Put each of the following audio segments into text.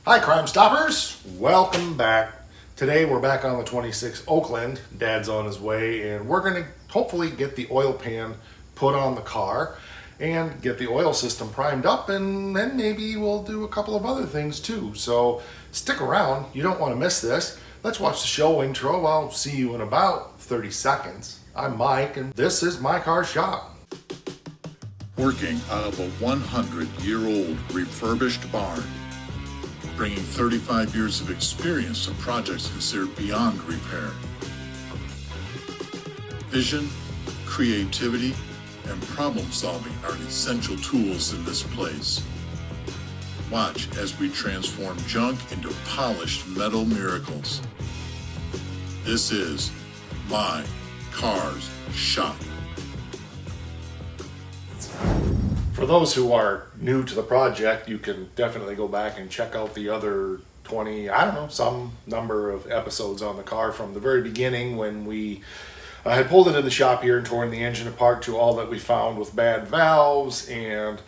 Hi Crime Stoppers, welcome back. Today we're back on the 26 Oakland. Dad's on his way and we're going to hopefully get the oil pan put on the car and get the oil system primed up, and then maybe we'll do a couple of other things too. So stick around, you don't want to miss this. Let's watch the show intro. I'll see you in about 30 seconds. I'm Mike and this is My Car Shop. Working out of a 100-year-old refurbished barn, bringing 35 years of experience to projects considered beyond repair. Vision, creativity, and problem solving are essential tools in this place. Watch as we transform junk into polished metal miracles. This is My Car's Shop. For those who are new to the project, you can definitely go back and check out the other 20, some number of episodes on the car from the very beginning when we had pulled it in the shop here and torn the engine apart to all that we found with bad valves. And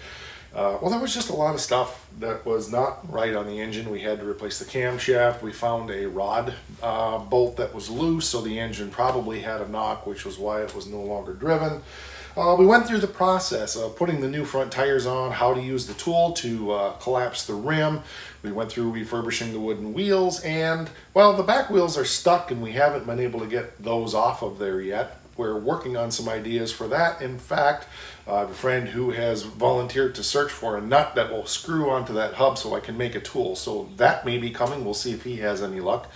there was just a lot of stuff that was not right on the engine. We had to replace the camshaft. We found a rod bolt that was loose, so the engine probably had a knock, which was why it was no longer driven. We went through the process of putting the new front tires on, how to use the tool to collapse the rim. We went through refurbishing the wooden wheels, and the back wheels are stuck and we haven't been able to get those off of there yet. We're working on some ideas for that. In fact, I have a friend who has volunteered to search for a nut that will screw onto that hub so I can make a tool. So that may be coming. We'll see if he has any luck.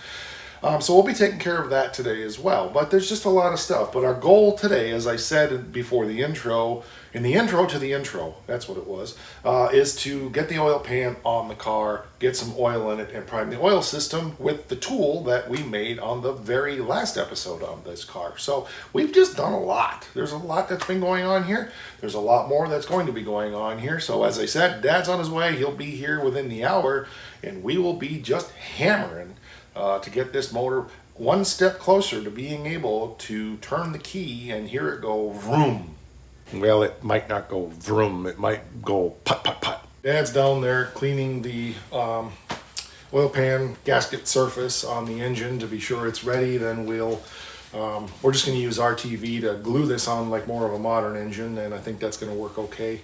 So we'll be taking care of that today as well. But there's just a lot of stuff. But our goal today, as I said before the intro, in the intro to the intro, that's what it was, is to get the oil pan on the car, get some oil in it, and prime the oil system with the tool that we made on the very last episode on this car. So we've just done a lot. There's a lot that's been going on here. There's a lot more that's going to be going on here. So as I said, Dad's on his way. He'll be here within the hour, and we will be just hammering to get this motor one step closer to being able to turn the key and hear it go vroom. Well, it might not go vroom, it might go put, put, put. Dad's down there cleaning the oil pan gasket surface on the engine to be sure it's ready. Then we're just going to use RTV to glue this on like more of a modern engine, and I think that's going to work okay.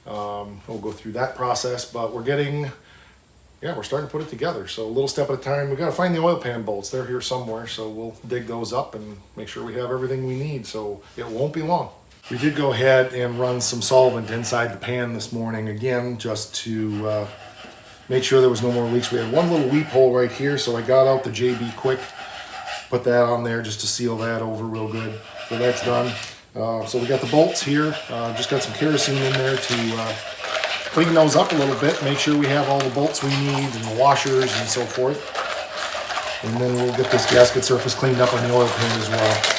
We'll go through that process, but we're starting to put it together. So a little step at a time. We got to find the oil pan bolts. They're here somewhere, so we'll dig those up and make sure we have everything we need. So it won't be long. We did go ahead and run some solvent inside the pan this morning again, just to make sure there was no more leaks. We had one little weep hole right here, so I got out the JB Quick, put that on there just to seal that over real good. So that's done. So we got the bolts here. Just got some kerosene in there to clean those up a little bit, make sure we have all the bolts we need and the washers and so forth. And then we'll get this gasket surface cleaned up on the oil pan as well.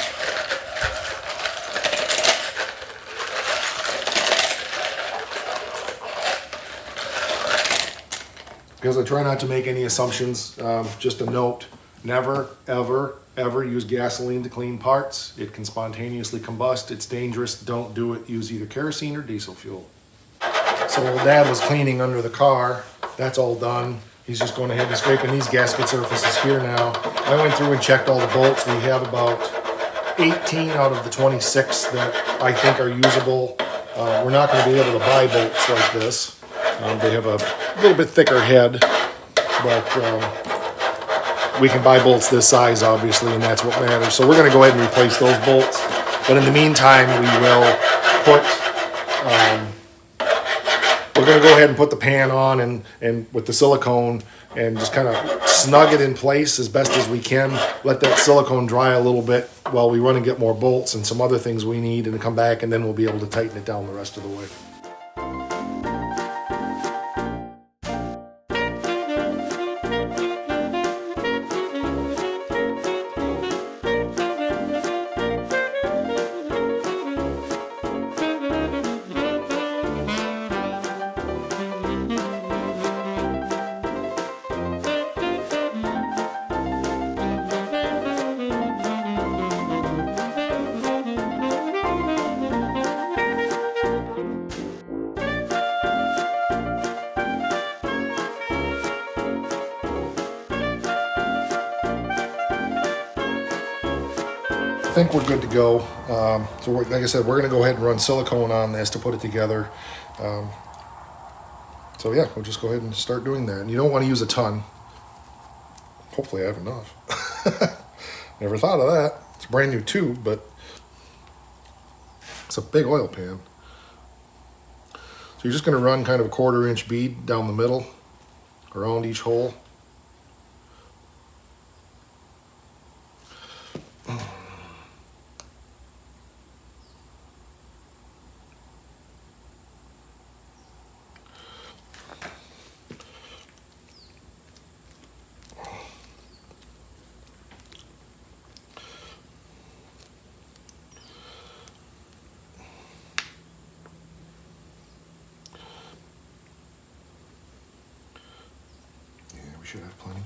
Because I try not to make any assumptions, just a note, never, ever, ever use gasoline to clean parts. It can spontaneously combust. It's dangerous. Don't do it. Use either kerosene or diesel fuel. So while Dad was cleaning under the car, that's all done. He's just going ahead and scraping these gasket surfaces here now. I went through and checked all the bolts. We have about 18 out of the 26 that I think are usable. We're not going to be able to buy bolts like this. They have a little bit thicker head, but we can buy bolts this size, obviously, and that's what matters. So we're going to go ahead and replace those bolts. But in the meantime, we're going to go ahead and put the pan on and with the silicone and just kind of snug it in place as best as we can. Let that silicone dry a little bit while we run and get more bolts and some other things we need, and come back, and then we'll be able to tighten it down the rest of the way. think we're good to go. So like I said, we're going to go ahead and run silicone on this to put it together. So yeah, we'll just go ahead and start doing that. And you don't want to use a ton. Hopefully I have enough. Never thought of that. It's a brand new tube, but it's a big oil pan. So you're just going to run kind of a 1/4 inch bead down the middle, around each hole. We should have plenty.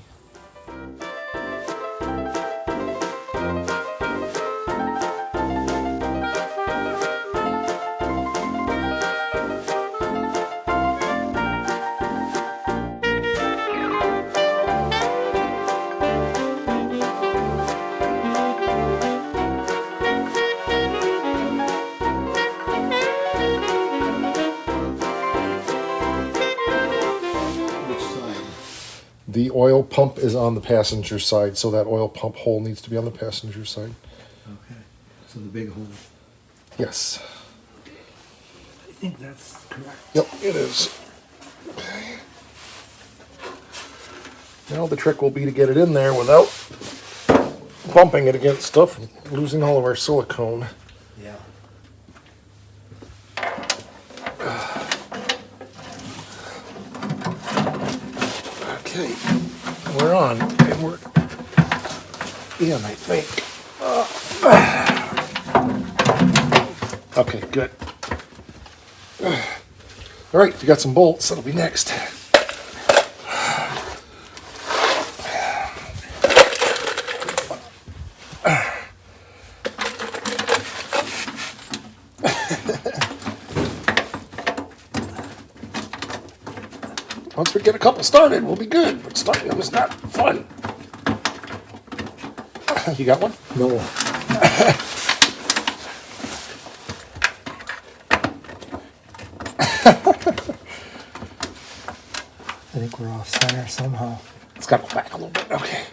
The oil pump is on the passenger side, so that oil pump hole needs to be on the passenger side. Okay, so the big hole. Yes. I think that's correct. Yep, it is. Okay. Now the trick will be to get it in there without bumping it against stuff and losing all of our silicone. Yeah. Okay, we're on, and we're in, I think. Okay, good. All right, if you got some bolts, that'll be next. Once we get a couple started, we'll be good, but starting them is not fun. You got one? No. I think we're off center somehow. It's got to go back a little bit. Okay.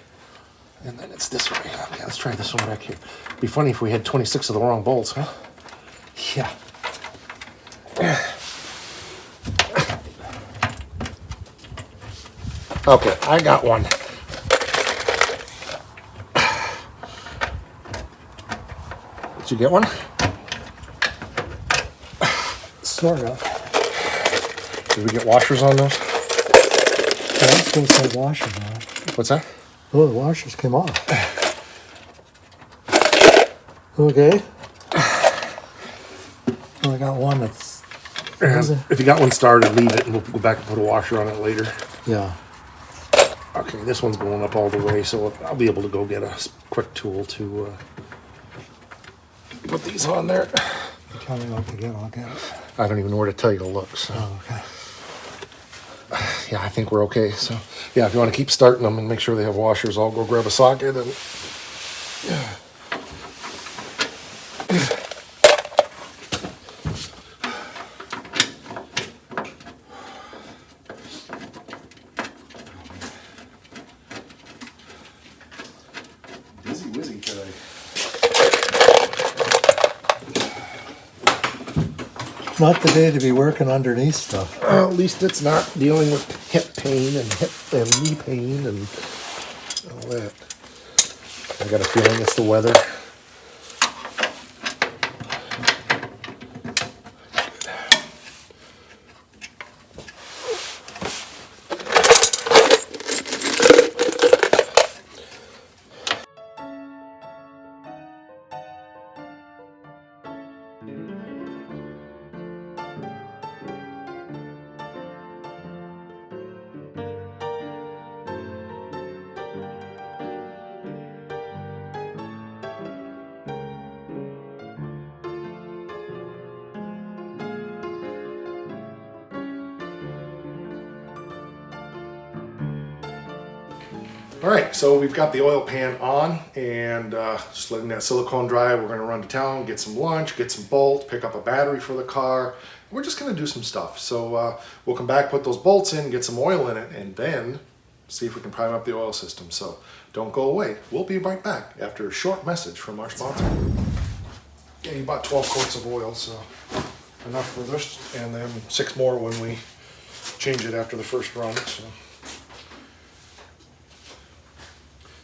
And then it's this way. Okay, let's try this one back here. Be funny if we had 26 of the wrong bolts, huh? Yeah. Okay, I got one. Did you get one? Sort of. Did we get washers on those? Yeah, I'm supposed to have washers on. What's that? Oh, the washers came off. Okay. Well, I got one that's... If you got one started, leave it and we'll go back and put a washer on it later. Yeah. Okay, this one's going up all the way, so I'll be able to go get a quick tool to put these on there. You tell me what to get, I'll get it. I don't even know where to tell you to look, so. Oh, okay. Yeah, I think we're okay. So, yeah, if you want to keep starting them and make sure they have washers, I'll go grab a socket and. Yeah. Busy wizzy today. Not the day to be working underneath stuff. At least it's not dealing with hip pain and hip and knee pain and all that. I got a feeling it's the weather. All right, so we've got the oil pan on and just letting that silicone dry. We're gonna run to town, get some lunch, get some bolts, pick up a battery for the car. We're just gonna do some stuff. So we'll come back, put those bolts in, get some oil in it, and then see if we can prime up the oil system. So don't go away. We'll be right back after a short message from our sponsor. Getting about 12 quarts of oil, so enough for this, and then 6 more when we change it after the first run.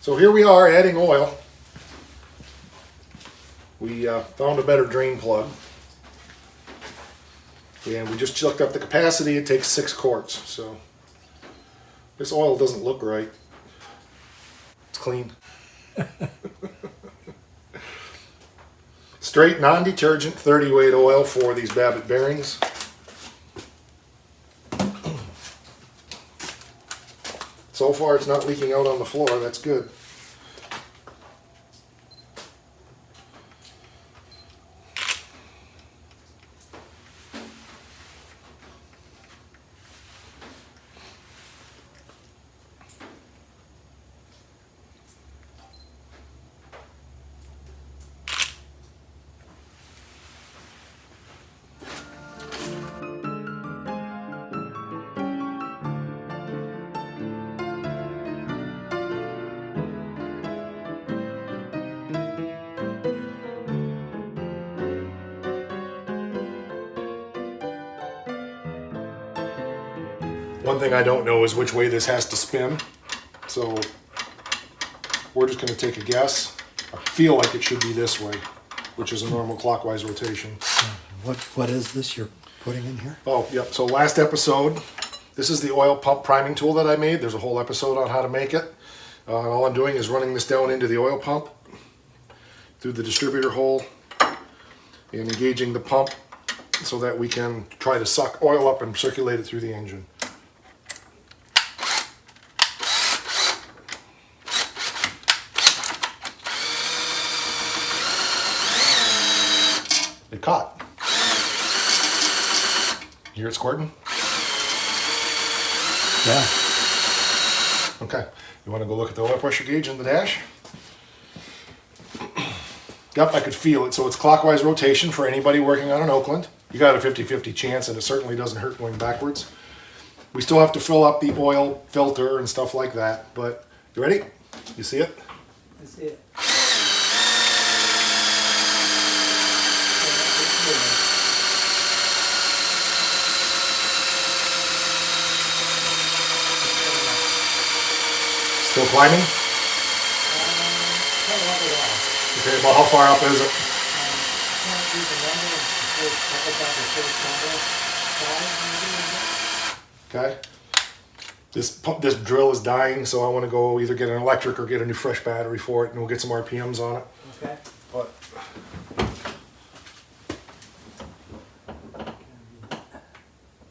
So here we are adding oil. We found a better drain plug. And we just looked up the capacity. It takes 6 quarts. So this oil doesn't look right. It's clean. Straight non-detergent 30 weight oil for these Babbitt bearings. So far it's not leaking out on the floor. That's good. One thing I don't know is which way this has to spin, so we're just going to take a guess. I feel like it should be this way, which is a normal clockwise rotation. What is this you're putting in here? Oh, yep. So last episode, this is the oil pump priming tool that I made. There's a whole episode on how to make it. All I'm doing is running this down into the oil pump through the distributor hole and engaging the pump so that we can try to suck oil up and circulate it through the engine. It caught. You hear it squirting? Yeah. Okay. You want to go look at the oil pressure gauge in the dash? Yep, I could feel it. So it's clockwise rotation for anybody working on an Oakland. You got a 50-50 chance, and it certainly doesn't hurt going backwards. We still have to fill up the oil filter and stuff like that, but you ready? You see it? I see it. Still climbing? Okay, about how far up is it? Okay. This drill is dying, so I want to go either get an electric or get a new fresh battery for it, and we'll get some RPMs on it. Okay. But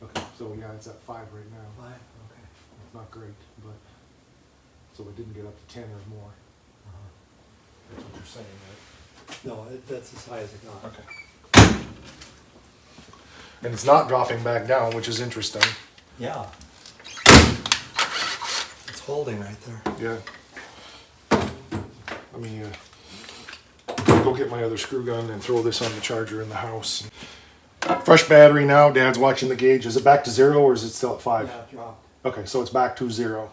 okay, so yeah, it's at 5 right now. 5, okay. It's not great, but so it didn't get up to 10 or more. That's what you're saying, right? No, that's as high as it got. Okay. And it's not dropping back down, which is interesting. Yeah. It's holding right there. Yeah. Let me go get my other screw gun and throw this on the charger in the house. Fresh battery now. Dad's watching the gauge. Is it back to 0 or is it still at 5? Yeah, it dropped. Okay, so it's back to 0.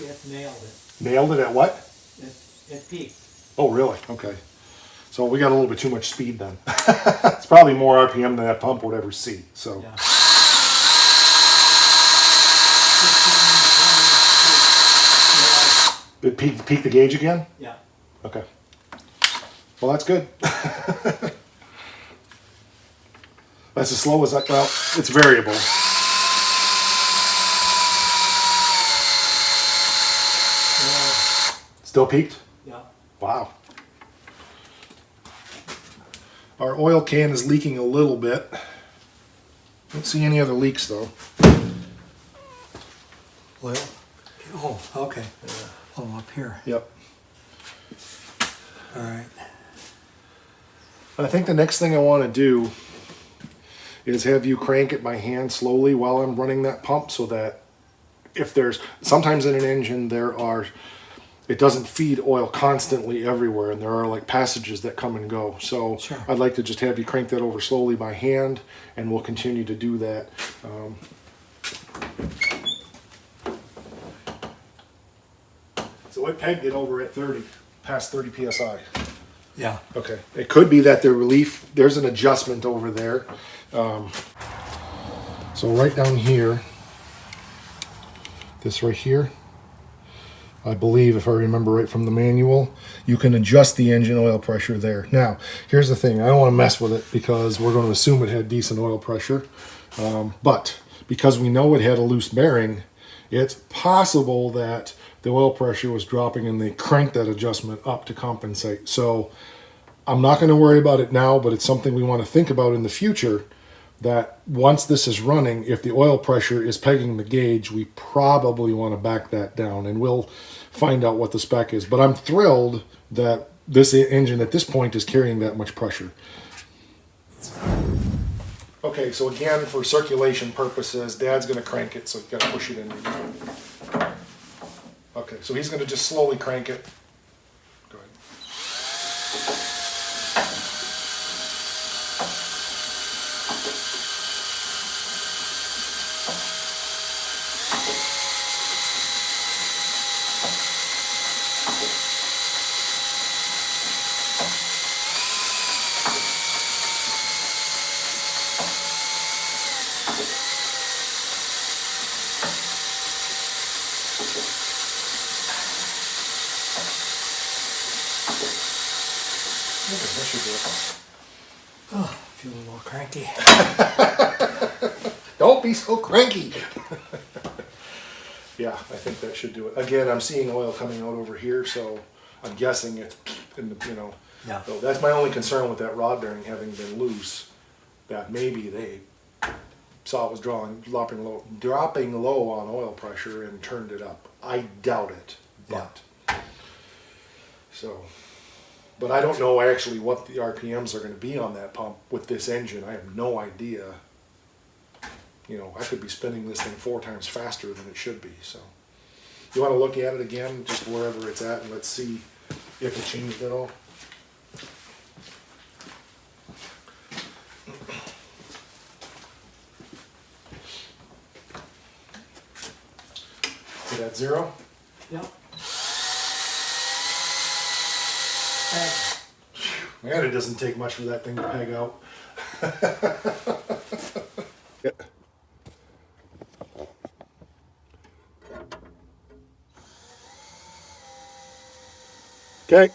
It nailed it. Nailed it at what? It peaked. Oh, really? Okay. So we got a little bit too much speed then. It's probably more RPM than that pump would ever see. So. Yeah. It peaked the gauge again? Yeah. Okay. Well, that's good. That's as slow as I, well, it's variable. Still peaked? Yeah. Wow. Our oil can is leaking a little bit. Don't see any other leaks though. Oil? Oh, okay. Oh, up here. Yep. All right. I think the next thing I want to do is have you crank it by hand slowly while I'm running that pump, so that if there's, sometimes in an engine it doesn't feed oil constantly everywhere, and there are like passages that come and go. So Sure. I'd like to just have you crank that over slowly by hand, and we'll continue to do that. So it pegged it over at 30, past 30 psi. Yeah. Okay. It could be that there's an adjustment over there. So right down here, this right here, I believe, if I remember right from the manual, you can adjust the engine oil pressure there. Now, here's the thing. I don't want to mess with it because we're going to assume it had decent oil pressure. But because we know it had a loose bearing, it's possible that the oil pressure was dropping and they cranked that adjustment up to compensate. So I'm not going to worry about it now, but it's something we want to think about in the future, that once this is running, if the oil pressure is pegging the gauge, we probably want to back that down, and we'll find out what the spec is. But I'm thrilled that this engine at this point is carrying that much pressure. Okay, so again, for circulation purposes, Dad's going to crank it, so you've got to push it in. Okay, so he's going to just slowly crank it. Go ahead. Okay, that should do it. Oh, feeling a little cranky. Don't be so cranky. Yeah, I think that should do it. Again, I'm seeing oil coming out over here, so I'm guessing it's in the, Yeah. So that's my only concern with that rod bearing having been loose, that maybe they saw it was dropping low on oil pressure and turned it up. I doubt it, but but I don't know actually what the RPMs are going to be on that pump with this engine. I have no idea. I could be spinning this thing 4 times faster than it should be. So you want to look at it again, just wherever it's at, and let's see if it changed at all. Is it at 0? Yep. Man, it doesn't take much for that thing to peg out. Yeah. Okay.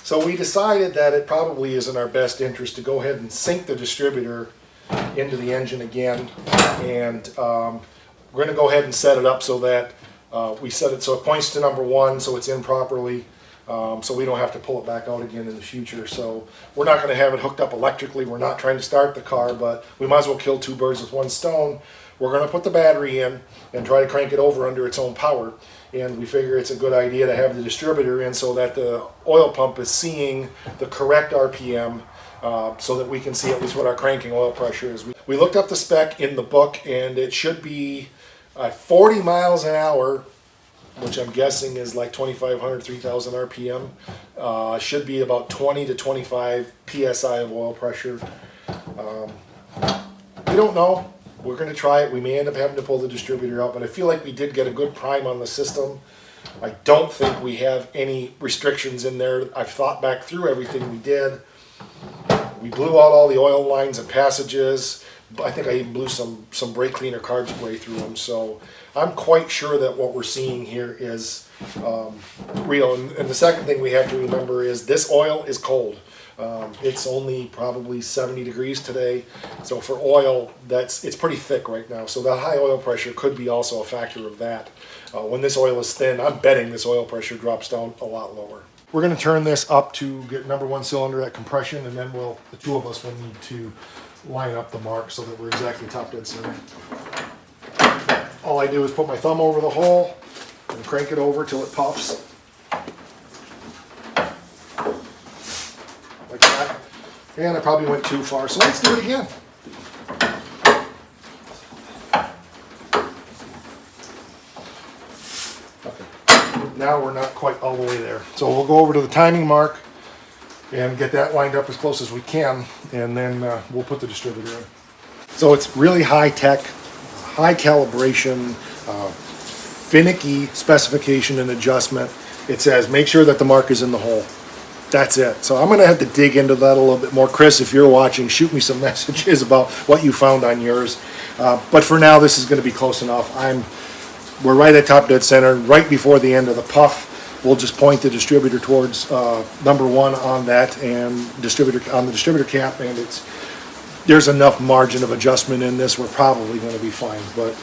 So we decided that it probably is in our best interest to go ahead and sync the distributor into the engine again, and we're going to go ahead and set it up so that we set it so it points to number 1, so it's in properly, so we don't have to pull it back out again in the future. So we're not going to have it hooked up electrically. We're not trying to start the car, but we might as well kill 2 birds with 1 stone. We're going to put the battery in and try to crank it over under its own power, and we figure it's a good idea to have the distributor in so that the oil pump is seeing the correct RPM, so that we can see at least what our cranking oil pressure is. We looked up the spec in the book, and it should be 40 miles an hour, which I'm guessing is like 2,500, 3,000 RPM. Should be about 20 to 25 PSI of oil pressure. We don't know. We're going to try it. We may end up having to pull the distributor out, but I feel like we did get a good prime on the system. I don't think we have any restrictions in there. I've thought back through everything we did. We blew out all the oil lines and passages. I think I even blew some brake cleaner carb spray through them. So I'm quite sure that what we're seeing here is real. And the second thing we have to remember is this oil is cold. It's only probably 70 degrees today. So for oil, it's pretty thick right now. So that high oil pressure could be also a factor of that. When this oil is thin, I'm betting this oil pressure drops down a lot lower. We're going to turn this up to get number 1 cylinder at compression, and then the 2 of us will need to line up the mark so that we're exactly top dead center. All I do is put my thumb over the hole, and crank it over till it puffs. Like that. And I probably went too far, so let's do it again. Okay. Now we're not quite all the way there. So we'll go over to the timing mark and get that lined up as close as we can, and then we'll put the distributor in. So it's really high tech, high calibration, finicky specification and adjustment. It says make sure that the mark is in the hole. That's it. So I'm going to have to dig into that a little bit more. Chris, if you're watching, shoot me some messages about what you found on yours. But for now, this is going to be close enough. We're right at top dead center, right before the end of the puff. We'll just point the distributor towards number 1 on that, and on the distributor cap, and there's enough margin of adjustment in this. We're probably going to be fine. But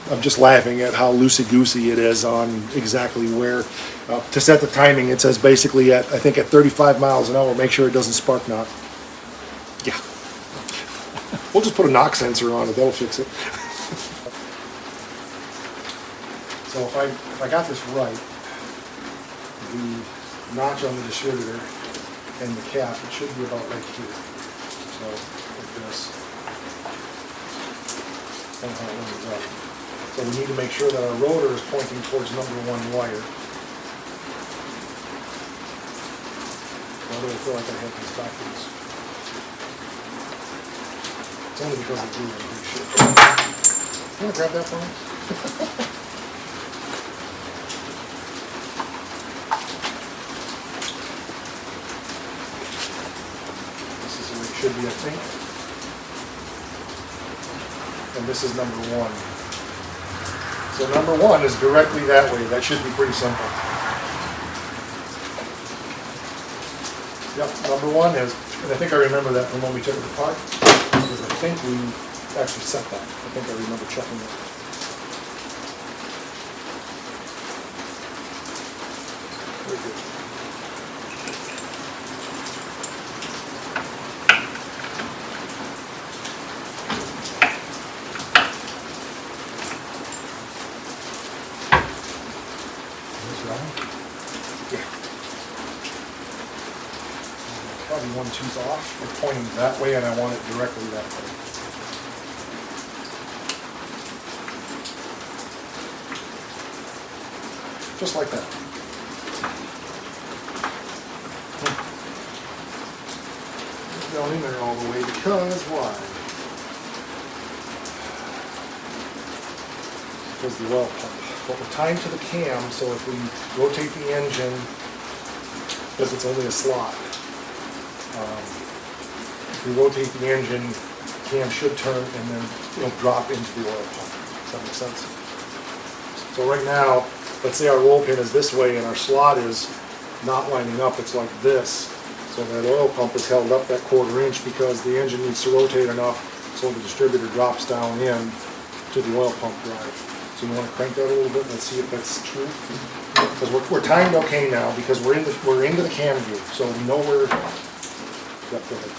I'm just laughing at how loosey-goosey it is on exactly where. To set the timing, it says basically I think at 35 miles an hour, make sure it doesn't spark knock. Yeah. We'll just put a knock sensor on it, that'll fix it. So if I got this right, the notch on the distributor and the cap, it should be about right here. So like this. And how it lines up. So we need to make sure that our rotor is pointing towards number 1 wire. Although I feel like I have these backwards. It's only because of glue and big shit. You want to grab that for me? This is where it should be, I think. And this is number 1. So number 1 is directly that way. That should be pretty simple. Yep, number 1 is, and I think I remember that from when we took it apart, because I think we actually set that. I think I remember checking it. Very good. Probably 1 tooth off. It's pointing that way, and I want it directly that way. Just like that. Down in there all the way, because why? Because the oil pump. But we're tied to the cam, so if we rotate the engine, because it's only a slot, if we rotate the engine, the cam should turn and then it'll drop into the oil pump. Does that make sense? So right now, let's say our roll pin is this way and our slot is not lining up, it's like this. So that oil pump is held up that 1/4 inch because the engine needs to rotate enough so the distributor drops down in to the oil pump drive. So you want to crank that a little bit and let's see if that's true. Because we're timed okay now because we're into the cam view, so we know we're. Yep, go ahead.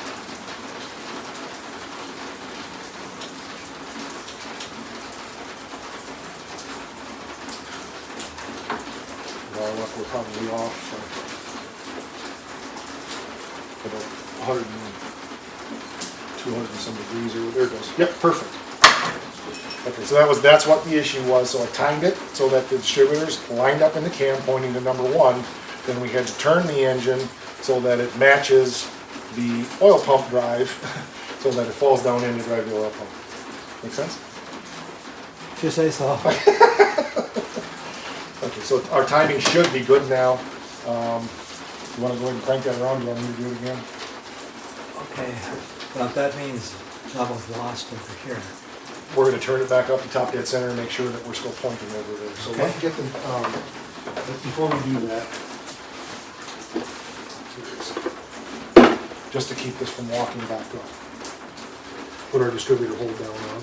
Well, we're probably off about 100 and 200 and some degrees, or there it goes. Yep, perfect. Okay, so that's what the issue was. So I timed it so that the distributor's lined up in the cam pointing to number 1. Then we had to turn the engine so that it matches the oil pump drive so that it falls down in to drive the oil pump. Make sense? If you say so. Okay, so our timing should be good now. You want to go ahead and crank that around? Do you want me to do it again? Okay, but that means that was lost over here. We're going to turn it back up to top dead center and make sure that we're still pointing over there. So Okay. let's get the, before we do that, just to keep this from walking back up, put our distributor hold down on.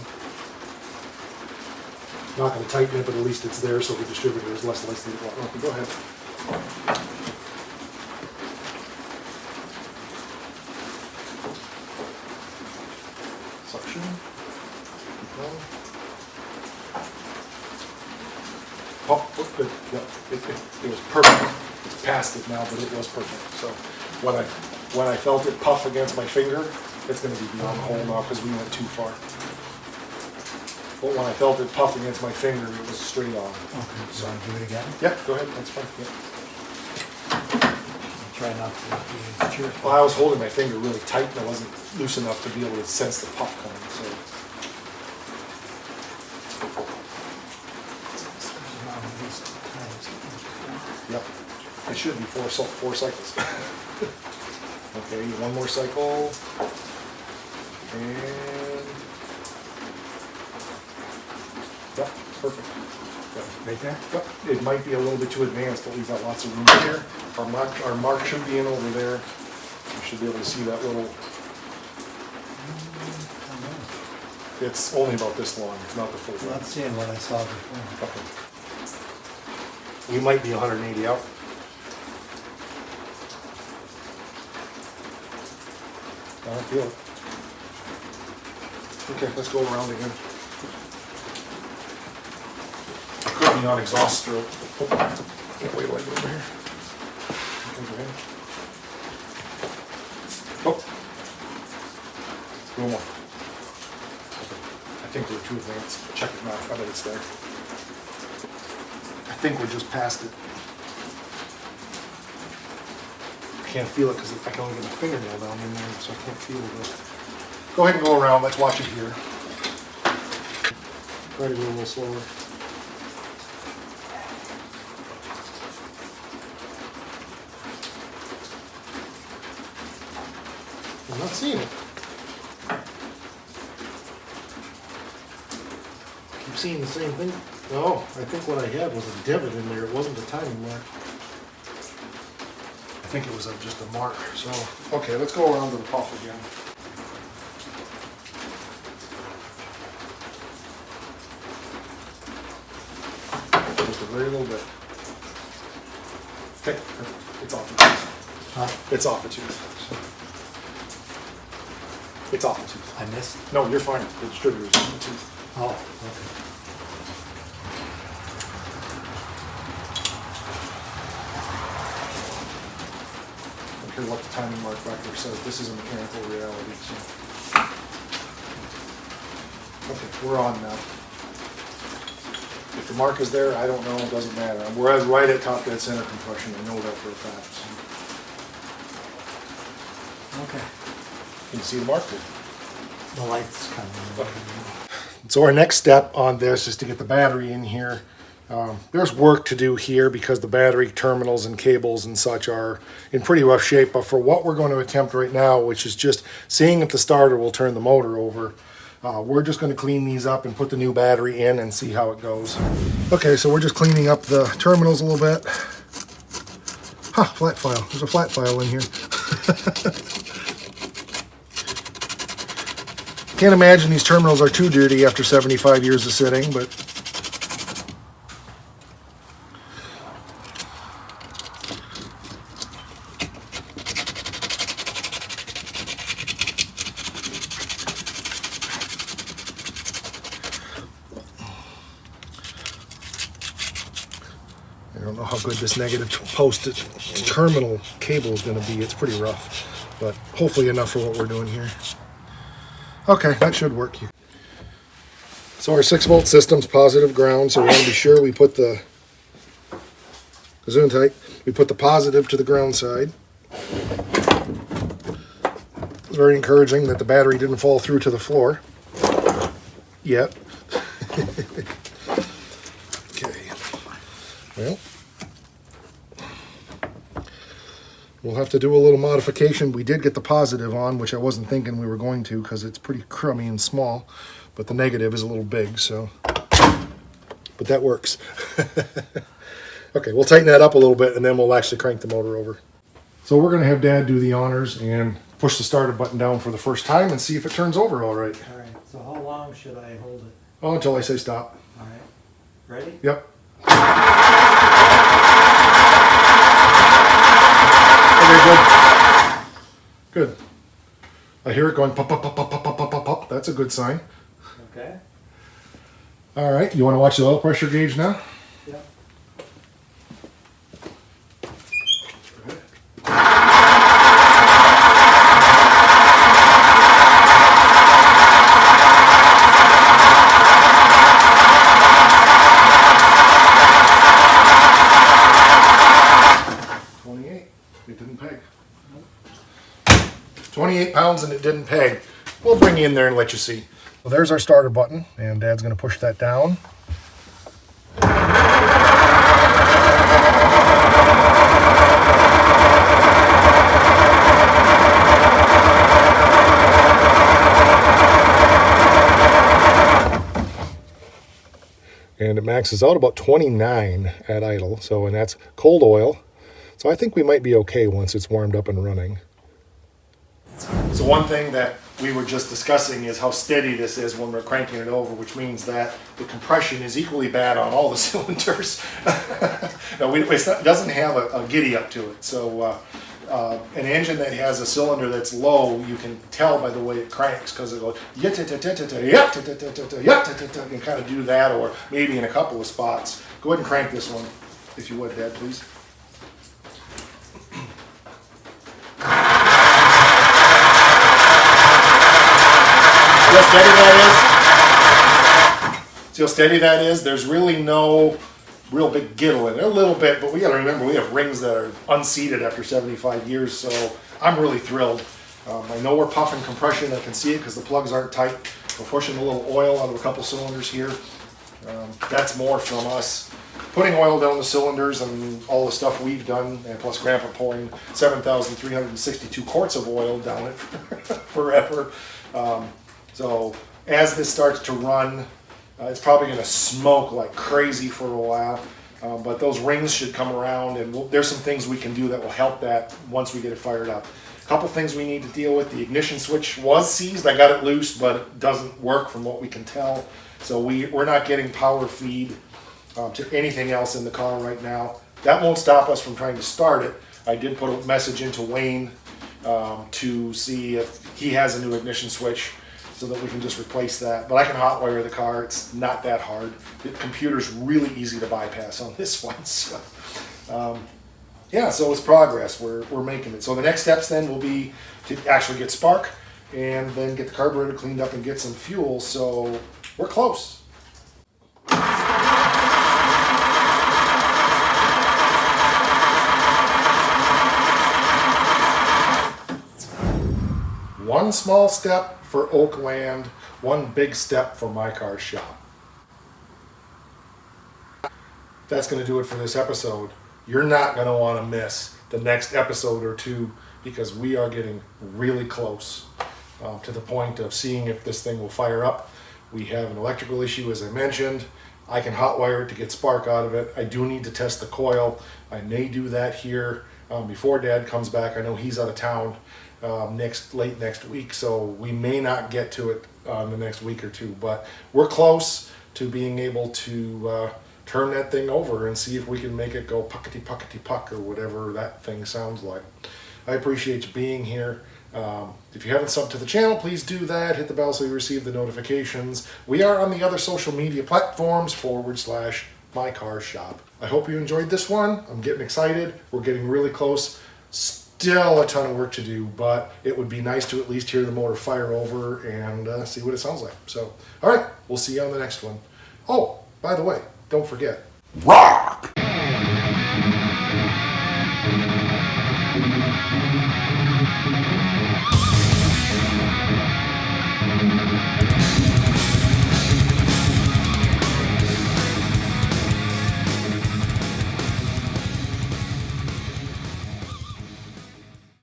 Not going to tighten it, but at least it's there so the distributor is less likely to walk. Okay, go ahead. Suction. Keep going. Oh, good. Yeah, it was perfect. It's past it now, but it was perfect. So when I felt it puff against my finger, it's going to be beyond the hole now because we went too far. But when I felt it puff against my finger, it was straight on. Okay, so I'll do it again? Yeah, go ahead. That's fine. Yeah. I'll try not to be cheerful. Well, I was holding my finger really tight and I wasn't loose enough to be able to sense the puff coming. So. Yep. It should be four cycles. Okay, one more cycle. And yep, perfect. Yep. Right there? Yep. It might be a little bit too advanced, but we've got lots of room here. Our mark should be in over there. You should be able to see that little. It's only about this long. It's not the full I'm not thing. seeing what I saw before. Okay. You might be 180 out. I don't feel it. Okay, let's go around again. Could be on exhaust stroke. Oh, wait till I get over here. Okay, go ahead. Oh. One more. Okay. I think we're too advanced. Check it now. I bet it's there. I think we're just past it. I can't feel it because I can only get my fingernail down in there, so I can't feel it. Go ahead and go around. Let's watch it here. Try to go a little slower. I'm not seeing it. I keep seeing the same thing. No, I think what I had was a divot in there. It wasn't a timing mark. I think it was just a mark. So, okay, let's go around to the puff again. Just a very little bit. Okay, it's off the tooth. Huh? It's off the tooth. It's off the tooth. I missed? No, you're fine. The distributor's off the tooth. Oh, okay. I don't care what the timing mark back there says. This is a mechanical reality. So. Okay, we're on now. If the mark is there, I don't know. It doesn't matter. We're right at top dead center compression. I know that for a fact. So. Okay. Can you see the mark there? The light's coming. So our next step on this is to get the battery in here. There's work to do here because the battery terminals and cables and such are in pretty rough shape. But for what we're going to attempt right now, which is just seeing if the starter will turn the motor over, we're just going to clean these up and put the new battery in and see how it goes. Okay, so we're just cleaning up the terminals a little bit. Flat file. There's a flat file in here. Can't imagine these terminals are too dirty after 75 years of sitting, but I don't know how good this negative posted terminal cable is going to be. It's pretty rough, but hopefully enough for what we're doing here. Okay, that should work here. So our 6-volt system's positive ground, so we want to be sure we put the zoom tight. We put the positive to the ground side. It's very encouraging that the battery didn't fall through to the floor yet. Okay. Well, we'll have to do a little modification. We did get the positive on, which I wasn't thinking we were going to because it's pretty crummy and small, but the negative is a little big, so, but that works. Okay, we'll tighten that up a little bit and then we'll actually crank the motor over. So we're gonna have Dad do the honors and push the starter button down for the first time and see if it turns over all right. All right, so how long should I hold it? Oh, until I say stop. All right, ready? Yep. Okay, good. Good. I hear it going pop, pop, pop, pop, pop, pop, pop, pop, pop. That's a good sign. Okay. All right, you want to watch the oil pressure gauge now? Yeah. 28. It didn't peg. 28 pounds and it didn't peg. We'll bring you in there and let you see. Well, there's our starter button, and Dad's going to push that down. And it maxes out about 29 at idle, so, and that's cold oil. So I think we might be okay once it's warmed up and running. So one thing that we were just discussing is how steady this is when we're cranking it over, which means that the compression is equally bad on all the cylinders. No, it doesn't have a giddy up to it. So an engine that has a cylinder that's low, you can tell by the way it cranks, because it goes and kind of do that, or maybe in a couple of spots. Go ahead and crank this one, if you would, Dad, please. See how steady that is? See how steady that is? There's really no real big gittle in it. A little bit, but we got to remember we have rings that are unseated after 75 years, so I'm really thrilled. I know we're puffing compression. I can see it because the plugs aren't tight. We're pushing a little oil out of a couple cylinders here. That's more from us putting oil down the cylinders and all the stuff we've done, and plus Grandpa pouring 7,362 quarts of oil down it forever. So as this starts to run, it's probably going to smoke like crazy for a while, but those rings should come around, and there's some things we can do that will help that once we get it fired up. A couple things we need to deal with. The ignition switch was seized. I got it loose, but it doesn't work from what we can tell. So we're not getting power feed to anything else in the car right now. That won't stop us from trying to start it. I did put a message into Wayne to see if he has a new ignition switch, so that we can just replace that. But I can hotwire the car. It's not that hard. The computer's really easy to bypass on this one. So, yeah, so it's progress. We're making it. So the next steps then will be to actually get spark, and then get the carburetor cleaned up and get some fuel. So we're close. One small step for Oakland, one big step for My Car Shop. That's going to do it for this episode. You're not going to want to miss the next episode or two, because we are getting really close to the point of seeing if this thing will fire up. We have an electrical issue, as I mentioned. I can hotwire it to get spark out of it. I do need to test the coil. I may do that here before Dad comes back. I know he's out of town late next week, so we may not get to it the next week or two, but we're close to being able to turn that thing over and see if we can make it go puckety puckety puck, or whatever that thing sounds like. I appreciate you being here. If you haven't subbed to the channel, please do that. Hit the bell so you receive the notifications. We are on the other social media platforms /My Car Shop. I hope you enjoyed this one. I'm getting excited. We're getting really close. Still a ton of work to do, but it would be nice to at least hear the motor fire over and see what it sounds like. So, all right, we'll see you on the next one. Oh, by the way, don't forget. Rock!